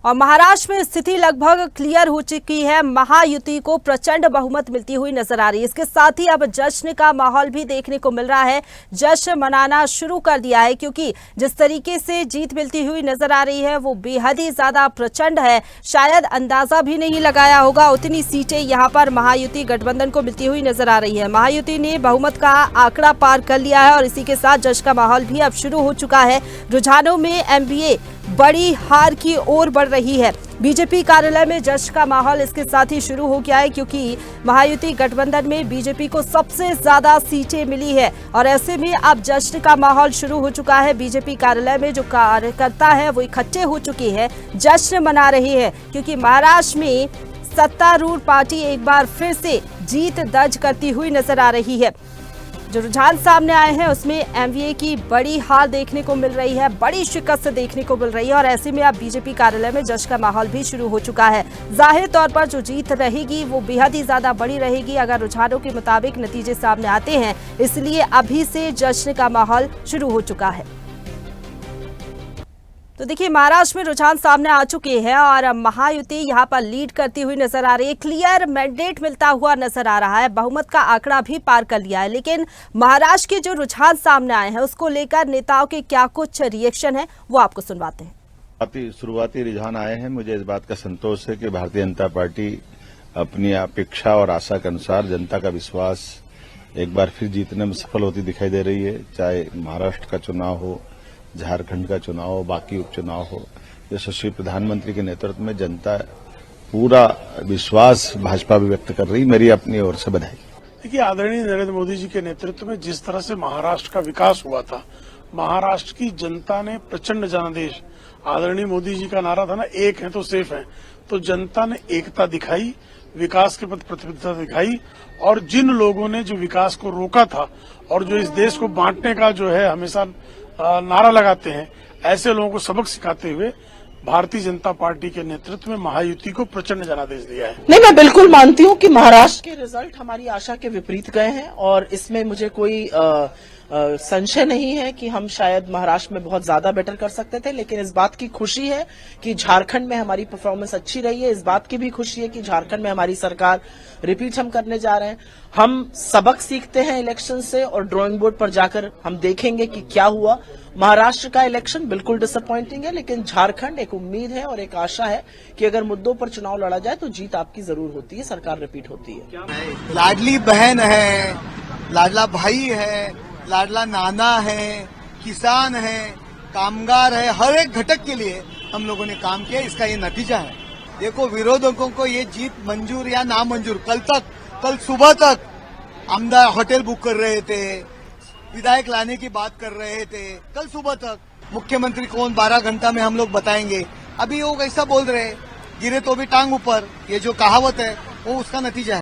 और महाराष्ट्र में स्थिति लगभग क्लियर हो चुकी है। महायुति को प्रचंड बहुमत मिलती हुई नजर आ रही है। इसके साथ ही अब जश्न का माहौल भी देखने को मिल रहा है। जश्न मनाना शुरू कर दिया है क्योंकि जिस तरीके से जीत मिलती हुई नजर आ रही है वो बेहद ही ज्यादा प्रचंड है। शायद अंदाजा भी नहीं लगाया होगा उतनी सीटें यहां पर महायुति गठबंधन को मिलती हुई नजर आ रही है। महायुति ने बहुमत का आंकड़ा पार कर लिया है और इसी के साथ जश्न का माहौल भी अब शुरू हो चुका है। रुझानों में एमवीए बड़ी हार की ओर बढ़ रही है। बीजेपी कार्यालय में जश्न का माहौल इसके साथ ही शुरू हो गया है क्योंकि महायुति गठबंधन में बीजेपी को सबसे ज्यादा सीटें मिली है और ऐसे में अब जश्न का माहौल शुरू हो चुका है। बीजेपी कार्यालय में जो कार्यकर्ता है वो इकट्ठे हो चुके हैं, जश्न मना रहे हैं क्योंकि महाराष्ट्र में सत्तारूढ़ पार्टी एक बार फिर से जीत दर्ज करती हुई नजर आ रही है। जो रुझान सामने आए हैं उसमें एमवीए की बड़ी हार देखने को मिल रही है, बड़ी शिकस्त देखने को मिल रही है और ऐसे में अब बीजेपी कार्यालय में जश्न का माहौल भी शुरू हो चुका है। जाहिर तौर पर जो जीत रहेगी वो बेहद ही ज्यादा बड़ी रहेगी अगर रुझानों के मुताबिक नतीजे सामने आते हैं, इसलिए अभी से जश्न का माहौल शुरू हो चुका है। तो देखिए महाराष्ट्र में रुझान सामने आ चुके हैं और महायुति यहां पर लीड करती हुई नजर आ रही है। क्लियर मैंडेट मिलता हुआ नजर आ रहा है, बहुमत का आंकड़ा भी पार कर लिया है। लेकिन महाराष्ट्र के जो रुझान सामने आए हैं उसको लेकर नेताओं के क्या कुछ रिएक्शन है वो आपको सुनवाते हैं। शुरुआती रुझान आए हैं। मुझे इस बात का संतोष है कि भारतीय जनता पार्टी अपनी अपेक्षा और आशा के अनुसार जनता का विश्वास एक बार फिर जीतने में सफल होती दिखाई दे रही है। चाहे महाराष्ट्र का चुनाव हो, झारखंड का चुनाव हो, बाकी उपचुनाव हो, यशस्वी प्रधानमंत्री के नेतृत्व में जनता पूरा विश्वास भाजपा भी व्यक्त कर रही। मेरी अपनी ओर से बधाई। देखिए, आदरणीय नरेंद्र मोदी जी के नेतृत्व में जिस तरह से महाराष्ट्र का विकास हुआ था, महाराष्ट्र की जनता ने प्रचंड जनादेश, आदरणीय मोदी जी का नारा था ना, एक है तो सेफ है, तो जनता ने एकता दिखाई, विकास के प्रति प्रतिबद्धता दिखाई और जिन लोगों ने जो विकास को रोका था और जो इस देश को बांटने का जो है हमेशा नारा लगाते हैं, ऐसे लोगों को सबक सिखाते हुए भारतीय जनता पार्टी के नेतृत्व में महायुति को प्रचंड जनादेश दिया है। नहीं, मैं बिल्कुल मानती हूं कि महाराष्ट्र के रिजल्ट हमारी आशा के विपरीत गए हैं और इसमें मुझे कोई संशय नहीं है कि हम शायद महाराष्ट्र में बहुत ज्यादा बेटर कर सकते थे। लेकिन इस बात की खुशी है कि झारखंड में हमारी परफॉर्मेंस अच्छी रही है। इस बात की भी खुशी है कि झारखंड में हमारी सरकार रिपीट हम करने जा रहे हैं। हम सबक सीखते हैं इलेक्शन से और ड्राइंग बोर्ड पर जाकर हम देखेंगे कि क्या हुआ। महाराष्ट्र का इलेक्शन बिल्कुल डिसअपॉइंटिंग है, लेकिन झारखंड एक उम्मीद है और एक आशा है कि अगर मुद्दों पर चुनाव लड़ा जाए तो जीत आपकी जरूर होती है, सरकार रिपीट होती है। लाडली बहन है, लाडला भाई है, लाडला नाना है, किसान है, कामगार है, हर एक घटक के लिए हम लोगों ने काम किया। इसका ये नतीजा है। देखो, विरोधकों को ये जीत मंजूर या नामंजूर, कल सुबह तक आमदार होटल बुक कर रहे थे, विधायक लाने की बात कर रहे थे, कल सुबह तक मुख्यमंत्री कौन 12 घंटा में हम लोग बताएंगे। अभी वो ऐसा बोल रहे, गिरे तो भी टांग ऊपर, ये जो कहावत है वो उसका नतीजा है।